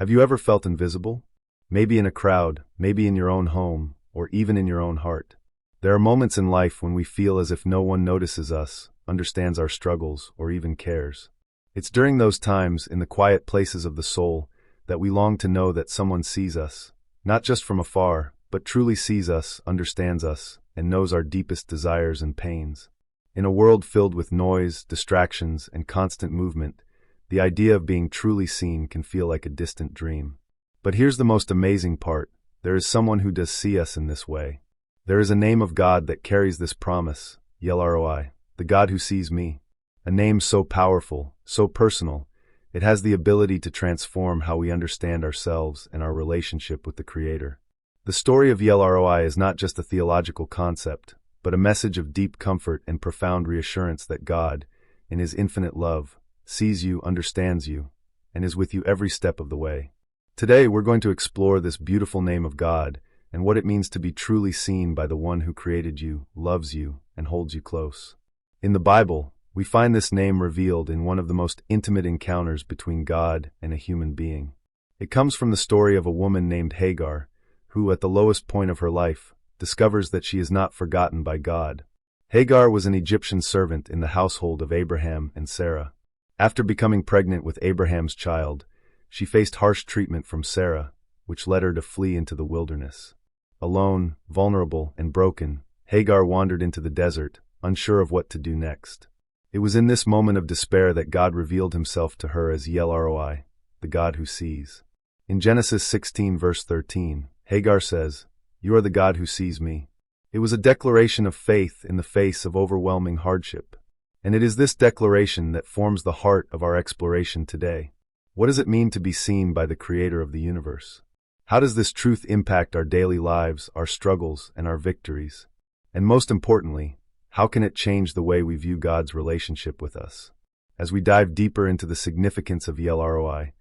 Have you ever felt invisible? Maybe in a crowd, maybe in your own home, or even in your own heart. There are moments in life when we feel as if no one notices us, understands our struggles, or even cares. It's during those times, in the quiet places of the soul, that we long to know that someone sees us, not just from afar, but truly sees us, understands us, and knows our deepest desires and pains. In a world filled with noise, distractions, and constant movement, the idea of being truly seen can feel like a distant dream. But here's the most amazing part: there is someone who does see us in this way. There is a name of God that carries this promise, El-Roi, the God who sees me. A name so powerful, so personal, it has the ability to transform how we understand ourselves and our relationship with the Creator. The story of El-Roi is not just a theological concept, but a message of deep comfort and profound reassurance that God, in His infinite love, sees you, understands you, and is with you every step of the way. Today we're going to explore this beautiful name of God and what it means to be truly seen by the one who created you, loves you, and holds you close. In the Bible, we find this name revealed in one of the most intimate encounters between God and a human being. It comes from the story of a woman named Hagar, who, at the lowest point of her life, discovers that she is not forgotten by God. Hagar was an Egyptian servant in the household of Abraham and Sarah. After becoming pregnant with Abraham's child, she faced harsh treatment from Sarah, which led her to flee into the wilderness. Alone, vulnerable, and broken, Hagar wandered into the desert, unsure of what to do next. It was in this moment of despair that God revealed Himself to her as El-Roi, the God who sees. In Genesis 16 verse 13, Hagar says, "You are the God who sees me." It was a declaration of faith in the face of overwhelming hardship. And it is this declaration that forms the heart of our exploration today. What does it mean to be seen by the Creator of the universe? How does this truth impact our daily lives, our struggles, and our victories? And most importantly, how can it change the way we view God's relationship with us? As we dive deeper into the significance of El-Roi,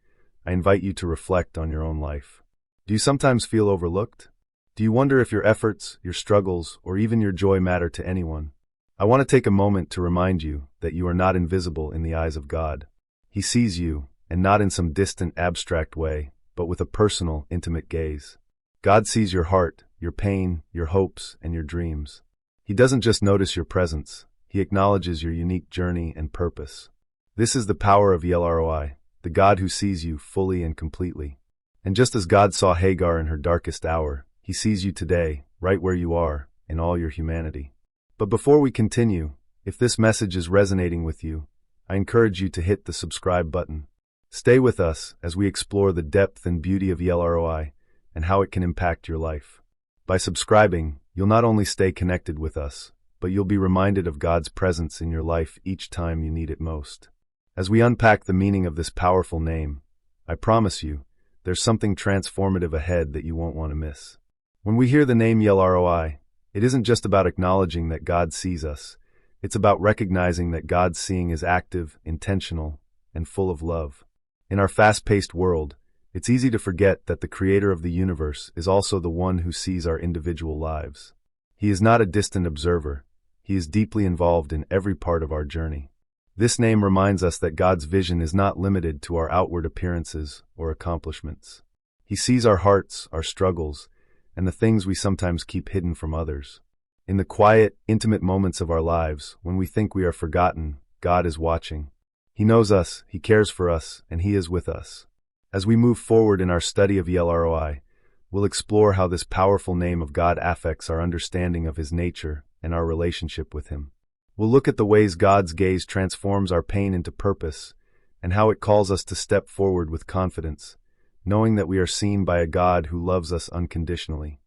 I invite you to reflect on your own life. Do you sometimes feel overlooked? Do you wonder if your efforts, your struggles, or even your joy matter to anyone? I want to take a moment to remind you that you are not invisible in the eyes of God. He sees you, and not in some distant, abstract way, but with a personal, intimate gaze. God sees your heart, your pain, your hopes, and your dreams. He doesn't just notice your presence, He acknowledges your unique journey and purpose. This is the power of El-Roi, the God who sees you fully and completely. And just as God saw Hagar in her darkest hour, He sees you today, right where you are, in all your humanity. But before we continue, if this message is resonating with you, I encourage you to hit the subscribe button. Stay with us as we explore the depth and beauty of El-Roi and how it can impact your life. By subscribing, you'll not only stay connected with us, but you'll be reminded of God's presence in your life each time you need it most. As we unpack the meaning of this powerful name, I promise you, there's something transformative ahead that you won't want to miss. When we hear the name El-Roi, it isn't just about acknowledging that God sees us. It's about recognizing that God's seeing is active, intentional, and full of love. In our fast-paced world, it's easy to forget that the Creator of the universe is also the one who sees our individual lives. He is not a distant observer. He is deeply involved in every part of our journey. This name reminds us that God's vision is not limited to our outward appearances or accomplishments. He sees our hearts, our struggles, and the things we sometimes keep hidden from others. In the quiet, intimate moments of our lives, when we think we are forgotten, God is watching. He knows us, He cares for us, and He is with us. As we move forward in our study of El-Roi, we'll explore how this powerful name of God affects our understanding of His nature and our relationship with Him. We'll look at the ways God's gaze transforms our pain into purpose, and how it calls us to step forward with confidence, knowing that we are seen by a God who loves us unconditionally.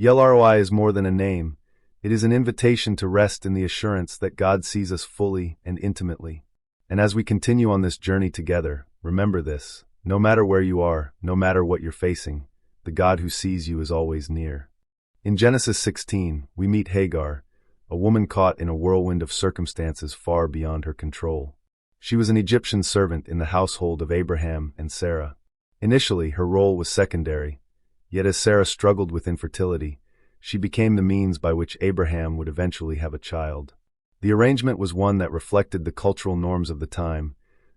El-Roi is more than a name. It is an invitation to rest in the assurance that God sees us fully and intimately. And as we continue on this journey together, remember this: no matter where you are, no matter what you're facing, the God who sees you is always near. In Genesis 16, we meet Hagar, a woman caught in a whirlwind of circumstances far beyond her control. She was an Egyptian servant in the household of Abraham and Sarah. Initially, her role was secondary, yet as Sarah struggled with infertility, she became the means by which Abraham would eventually have a child. The arrangement was one that reflected the cultural norms of the time,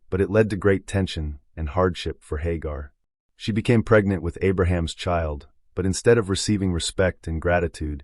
but it led to great tension and hardship for Hagar. She became pregnant with Abraham's child, but instead of receiving respect and gratitude,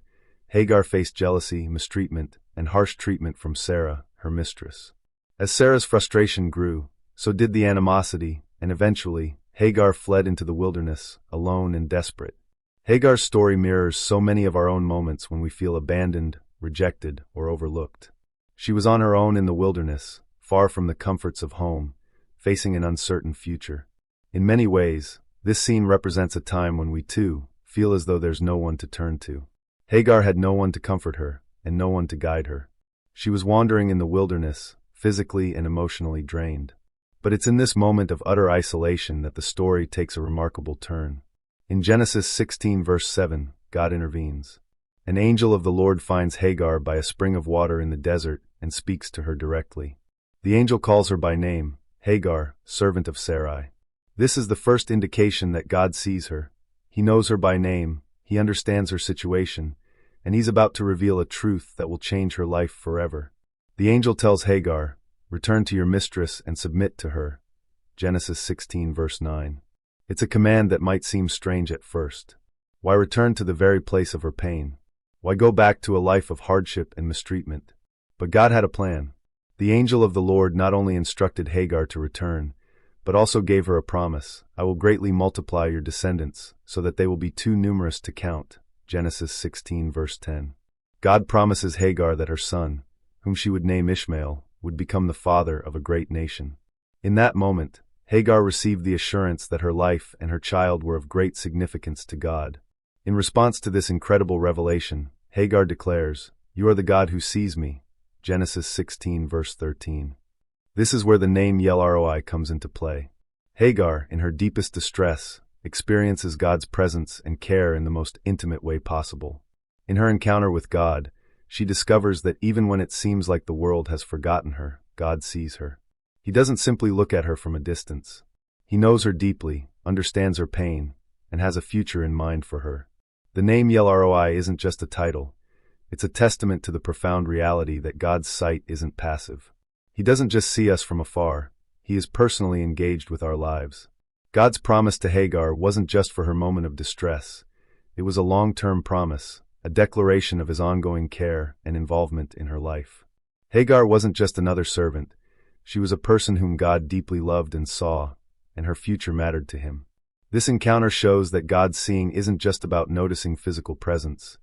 Hagar faced jealousy, mistreatment, and harsh treatment from Sarah, her mistress. As Sarah's frustration grew, so did the animosity, and eventually, Hagar fled into the wilderness, alone and desperate. Hagar's story mirrors so many of our own moments when we feel abandoned, rejected, or overlooked. She was on her own in the wilderness, far from the comforts of home, facing an uncertain future. In many ways, this scene represents a time when we too feel as though there's no one to turn to. Hagar had no one to comfort her, and no one to guide her. She was wandering in the wilderness, physically and emotionally drained. But it's in this moment of utter isolation that the story takes a remarkable turn. In Genesis 16 verse 7, God intervenes. An angel of the Lord finds Hagar by a spring of water in the desert and speaks to her directly. The angel calls her by name, Hagar, servant of Sarai. This is the first indication that God sees her. He knows her by name, he understands her situation, and he's about to reveal a truth that will change her life forever. The angel tells Hagar, "Return to your mistress and submit to her." Genesis 16 verse 9. It's a command that might seem strange at first. Why return to the very place of her pain? Why go back to a life of hardship and mistreatment? But God had a plan. The angel of the Lord not only instructed Hagar to return, but also gave her a promise: "I will greatly multiply your descendants, so that they will be too numerous to count." Genesis 16 verse 10. God promises Hagar that her son, whom she would name Ishmael, would become the father of a great nation. In that moment, Hagar received the assurance that her life and her child were of great significance to God. In response to this incredible revelation, Hagar declares, "You are the God who sees me." Genesis 16 verse 13. This is where the name El-Roi comes into play. Hagar, in her deepest distress, experiences God's presence and care in the most intimate way possible. In her encounter with God, she discovers that even when it seems like the world has forgotten her, God sees her. He doesn't simply look at her from a distance. He knows her deeply, understands her pain, and has a future in mind for her. The name El-Roi isn't just a title. It's a testament to the profound reality that God's sight isn't passive. He doesn't just see us from afar. He is personally engaged with our lives. God's promise to Hagar wasn't just for her moment of distress. It was a long-term promise, a declaration of his ongoing care and involvement in her life. Hagar wasn't just another servant. She was a person whom God deeply loved and saw, and her future mattered to him. This encounter shows that God's seeing isn't just about noticing physical presence.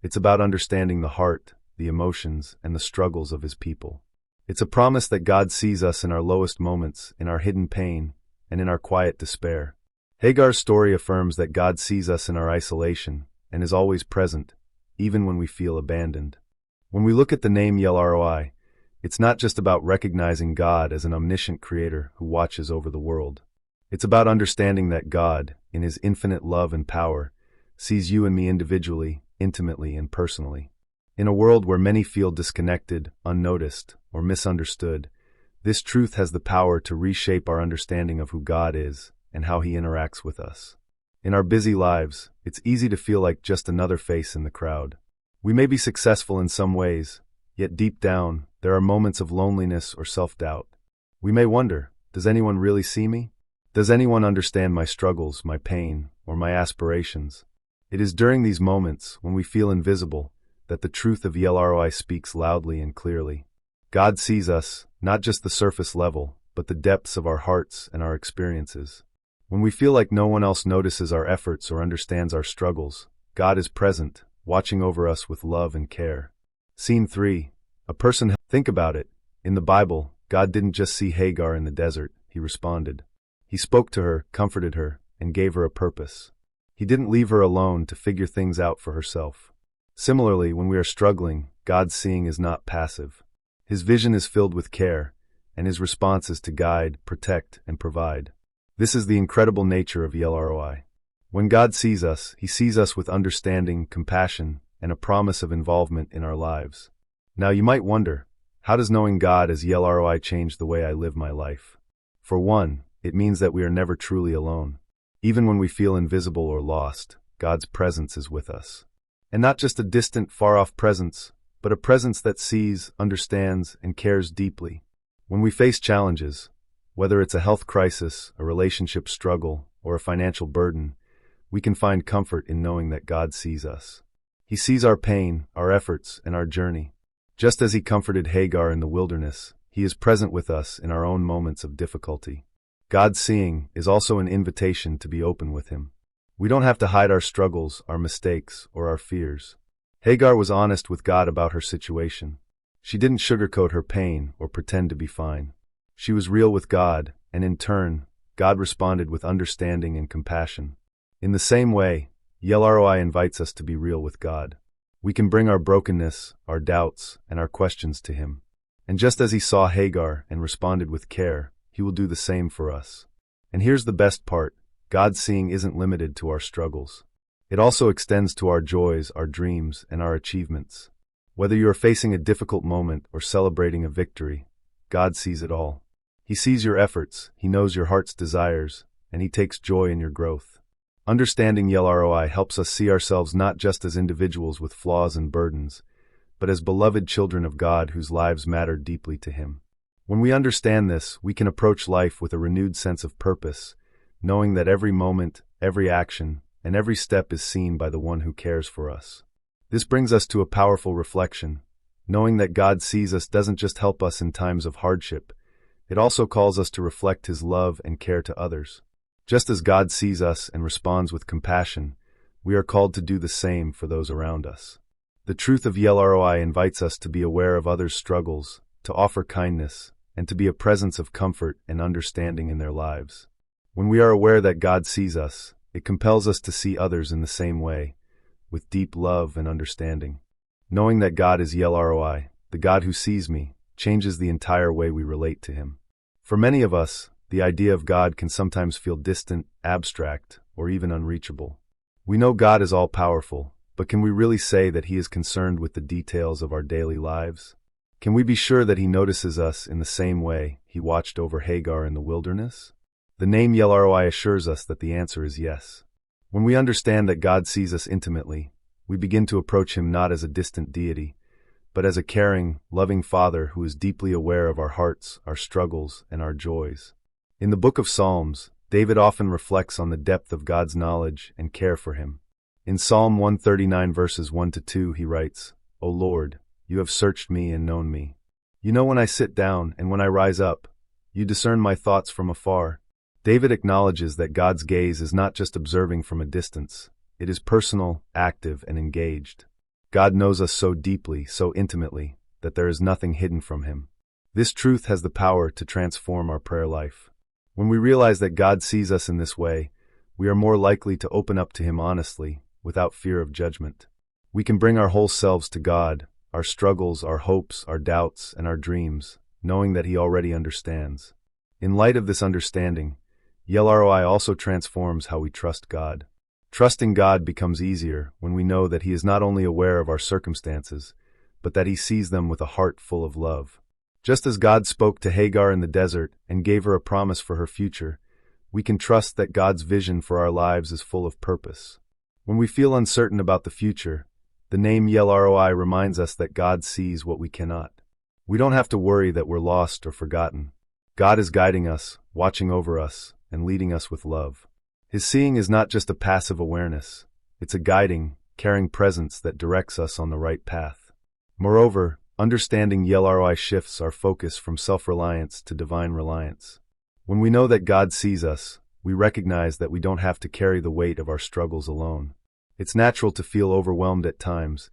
It's about understanding the heart, the emotions, and the struggles of his people. It's a promise that God sees us in our lowest moments, in our hidden pain, and in our quiet despair. Hagar's story affirms that God sees us in our isolation and is always present, even when we feel abandoned. When we look at the name El-Roi, it's not just about recognizing God as an omniscient creator who watches over the world. It's about understanding that God, in his infinite love and power, sees you and me individually, intimately, and personally. In a world where many feel disconnected, unnoticed, or misunderstood, this truth has the power to reshape our understanding of who God is and how he interacts with us. In our busy lives, it's easy to feel like just another face in the crowd. We may be successful in some ways, yet deep down, there are moments of loneliness or self-doubt. We may wonder, does anyone really see me? Does anyone understand my struggles, my pain, or my aspirations? It is during these moments, when we feel invisible, that the truth of El-Roi speaks loudly and clearly. God sees us, not just the surface level, but the depths of our hearts and our experiences. When we feel like no one else notices our efforts or understands our struggles, God is present, watching over us with love and care. Scene 3. A person. Think about it. In the Bible, God didn't just see Hagar in the desert, he responded. He spoke to her, comforted her, and gave her a purpose. He didn't leave her alone to figure things out for herself. Similarly, when we are struggling, God's seeing is not passive. His vision is filled with care, and his response is to guide, protect, and provide. This is the incredible nature of El-Roi. When God sees us, he sees us with understanding, compassion, and a promise of involvement in our lives. Now you might wonder, how does knowing God as El-Roi change the way I live my life? For one, it means that we are never truly alone. Even when we feel invisible or lost, God's presence is with us. And not just a distant, far-off presence, but a presence that sees, understands, and cares deeply. When we face challenges, whether it's a health crisis, a relationship struggle, or a financial burden, we can find comfort in knowing that God sees us. He sees our pain, our efforts, and our journey. Just as he comforted Hagar in the wilderness, he is present with us in our own moments of difficulty. God seeing is also an invitation to be open with him. We don't have to hide our struggles, our mistakes, or our fears. Hagar was honest with God about her situation. She didn't sugarcoat her pain or pretend to be fine. She was real with God, and in turn, God responded with understanding and compassion. In the same way, El-Roi invites us to be real with God. We can bring our brokenness, our doubts, and our questions to him. And just as he saw Hagar and responded with care, he will do the same for us. And here's the best part: God's seeing isn't limited to our struggles. It also extends to our joys, our dreams, and our achievements. Whether you are facing a difficult moment or celebrating a victory, God sees it all. He sees your efforts, he knows your heart's desires, and he takes joy in your growth. Understanding El-Roi helps us see ourselves not just as individuals with flaws and burdens, but as beloved children of God whose lives matter deeply to him. When we understand this, we can approach life with a renewed sense of purpose, knowing that every moment, every action, and every step is seen by the one who cares for us. This brings us to a powerful reflection. Knowing that God sees us doesn't just help us in times of hardship, it also calls us to reflect his love and care to others. Just as God sees us and responds with compassion, we are called to do the same for those around us. The truth of El-Roi invites us to be aware of others' struggles, to offer kindness, and to be a presence of comfort and understanding in their lives. When we are aware that God sees us, it compels us to see others in the same way, with deep love and understanding. Knowing that God is El-Roi, the God who sees me, changes the entire way we relate to him. For many of us, the idea of God can sometimes feel distant, abstract, or even unreachable. We know God is all-powerful, but can we really say that he is concerned with the details of our daily lives? Can we be sure that he notices us in the same way he watched over Hagar in the wilderness? The name El-Roi assures us that the answer is yes. When we understand that God sees us intimately, we begin to approach him not as a distant deity, but as a caring, loving Father who is deeply aware of our hearts, our struggles, and our joys. In the book of Psalms, David often reflects on the depth of God's knowledge and care for him. In Psalm 139 verses 1-2 he writes, "O Lord, you have searched me and known me. You know when I sit down and when I rise up. You discern my thoughts from afar." David acknowledges that God's gaze is not just observing from a distance. It is personal, active, and engaged. God knows us so deeply, so intimately, that there is nothing hidden from him. This truth has the power to transform our prayer life. When we realize that God sees us in this way, we are more likely to open up to him honestly, without fear of judgment. We can bring our whole selves to God, our struggles, our hopes, our doubts, and our dreams, knowing that he already understands. In light of this understanding, El-Roi also transforms how we trust God. Trusting God becomes easier when we know that he is not only aware of our circumstances, but that he sees them with a heart full of love. Just as God spoke to Hagar in the desert and gave her a promise for her future, we can trust that God's vision for our lives is full of purpose. When we feel uncertain about the future, the name El-Roi reminds us that God sees what we cannot. We don't have to worry that we're lost or forgotten. God is guiding us, watching over us, and leading us with love. His seeing is not just a passive awareness. It's a guiding, caring presence that directs us on the right path. Moreover, understanding El-Roi shifts our focus from self-reliance to divine reliance. When we know that God sees us, we recognize that we don't have to carry the weight of our struggles alone. It's natural to feel overwhelmed at times,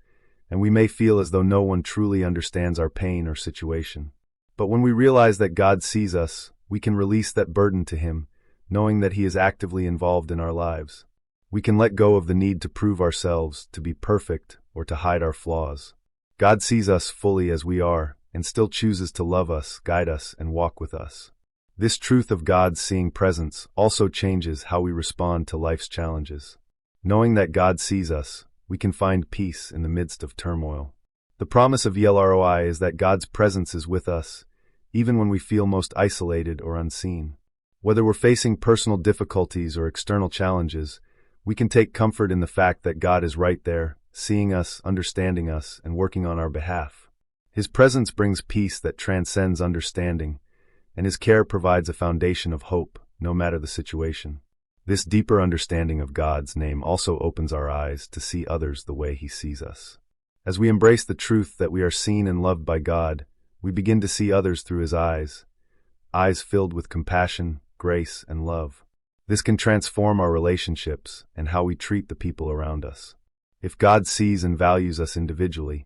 and we may feel as though no one truly understands our pain or situation. But when we realize that God sees us, we can release that burden to him, knowing that he is actively involved in our lives. We can let go of the need to prove ourselves, to be perfect, or to hide our flaws. God sees us fully as we are, and still chooses to love us, guide us, and walk with us. This truth of God's seeing presence also changes how we respond to life's challenges. Knowing that God sees us, we can find peace in the midst of turmoil. The promise of El-Roi is that God's presence is with us, even when we feel most isolated or unseen. Whether we're facing personal difficulties or external challenges, we can take comfort in the fact that God is right there, seeing us, understanding us, and working on our behalf. His presence brings peace that transcends understanding, and his care provides a foundation of hope, no matter the situation. This deeper understanding of God's name also opens our eyes to see others the way He sees us. As we embrace the truth that we are seen and loved by God, we begin to see others through His eyes filled with compassion, grace, and love. This can transform our relationships and how we treat the people around us. If God sees and values us individually,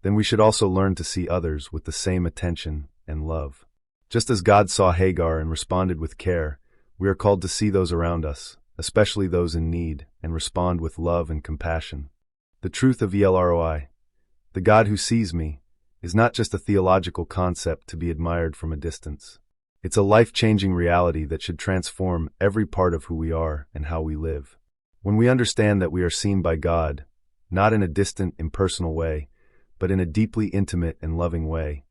then we should also learn to see others with the same attention and love. Just as God saw Hagar and responded with care, we are called to see those around us, especially those in need, and respond with love and compassion. The truth of El-Roi, the God who sees me, is not just a theological concept to be admired from a distance. It's a life-changing reality that should transform every part of who we are and how we live. When we understand that we are seen by God, not in a distant, impersonal way, but in a deeply intimate and loving way,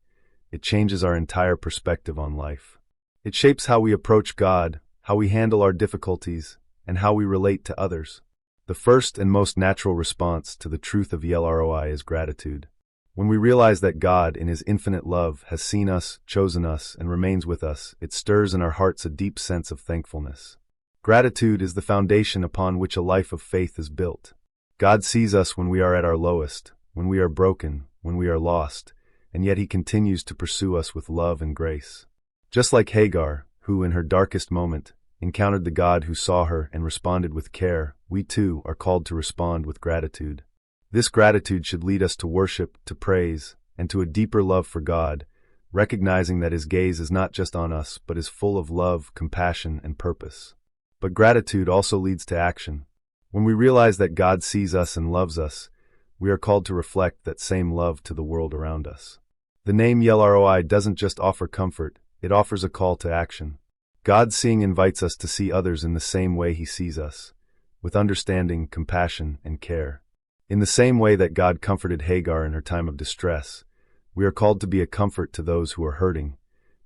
it changes our entire perspective on life. It shapes how we approach God, how we handle our difficulties, and how we relate to others. The first and most natural response to the truth of El-Roi is gratitude. When we realize that God, in His infinite love, has seen us, chosen us, and remains with us, it stirs in our hearts a deep sense of thankfulness. Gratitude is the foundation upon which a life of faith is built. God sees us when we are at our lowest, when we are broken, when we are lost, and yet He continues to pursue us with love and grace. Just like Hagar, who, in her darkest moment, encountered the God who saw her and responded with care, we too are called to respond with gratitude. This gratitude should lead us to worship, to praise, and to a deeper love for God, recognizing that His gaze is not just on us, but is full of love, compassion, and purpose. But gratitude also leads to action. When we realize that God sees us and loves us, we are called to reflect that same love to the world around us. The name El-Roi doesn't just offer comfort, it offers a call to action. God seeing invites us to see others in the same way He sees us, with understanding, compassion, and care. In the same way that God comforted Hagar in her time of distress, we are called to be a comfort to those who are hurting,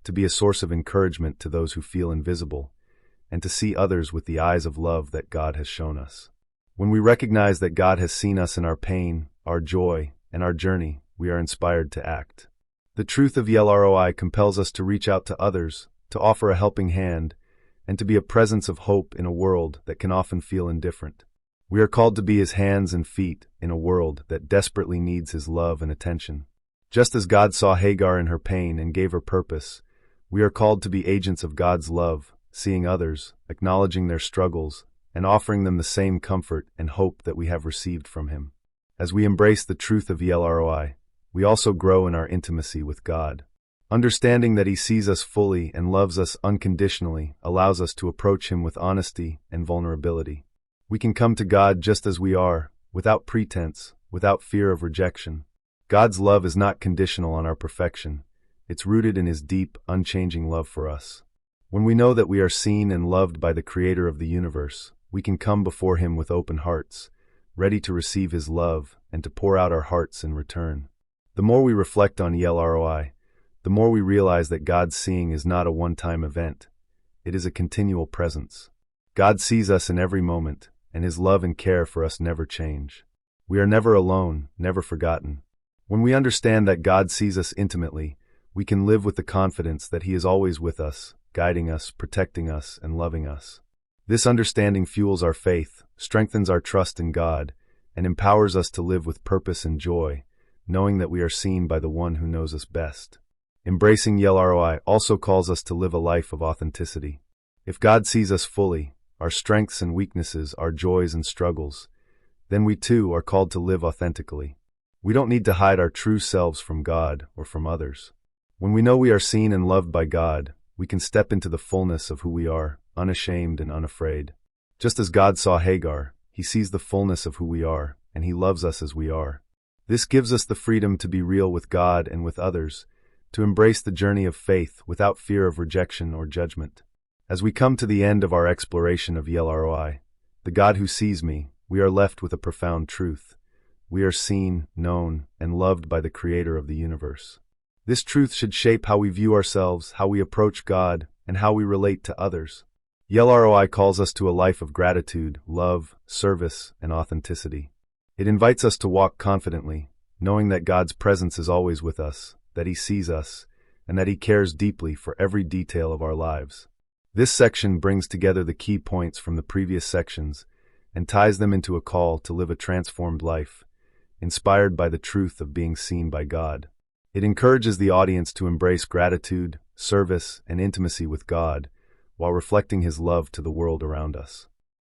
to be a source of encouragement to those who feel invisible, and to see others with the eyes of love that God has shown us. When we recognize that God has seen us in our pain, our joy, and our journey, we are inspired to act. The truth of El-Roi compels us to reach out to others, to offer a helping hand, and to be a presence of hope in a world that can often feel indifferent. We are called to be His hands and feet in a world that desperately needs His love and attention. Just as God saw Hagar in her pain and gave her purpose, we are called to be agents of God's love, seeing others, acknowledging their struggles, and offering them the same comfort and hope that we have received from Him. As we embrace the truth of El-Roi, we also grow in our intimacy with God. Understanding that He sees us fully and loves us unconditionally allows us to approach Him with honesty and vulnerability. We can come to God just as we are, without pretense, without fear of rejection. God's love is not conditional on our perfection. It's rooted in His deep, unchanging love for us. When we know that we are seen and loved by the Creator of the universe, we can come before Him with open hearts, ready to receive His love and to pour out our hearts in return. The more we reflect on El-Roi, the more we realize that God's seeing is not a one-time event. It is a continual presence. God sees us in every moment, and His love and care for us never change. We are never alone, never forgotten. When we understand that God sees us intimately, we can live with the confidence that He is always with us, guiding us, protecting us, and loving us. This understanding fuels our faith, strengthens our trust in God, and empowers us to live with purpose and joy, knowing that we are seen by the One who knows us best. Embracing El-Roi also calls us to live a life of authenticity. If God sees us fully, our strengths and weaknesses, our joys and struggles, then we too are called to live authentically. We don't need to hide our true selves from God or from others. When we know we are seen and loved by God, we can step into the fullness of who we are, unashamed and unafraid. Just as God saw Hagar, He sees the fullness of who we are, and He loves us as we are. This gives us the freedom to be real with God and with others, to embrace the journey of faith without fear of rejection or judgment. As we come to the end of our exploration of El-Roi, the God who sees me, we are left with a profound truth. We are seen, known, and loved by the Creator of the universe. This truth should shape how we view ourselves, how we approach God, and how we relate to others. El-Roi calls us to a life of gratitude, love, service, and authenticity. It invites us to walk confidently, knowing that God's presence is always with us, that He sees us, and that He cares deeply for every detail of our lives. This section brings together the key points from the previous sections and ties them into a call to live a transformed life, inspired by the truth of being seen by God. It encourages the audience to embrace gratitude, service, and intimacy with God, while reflecting His love to the world around us.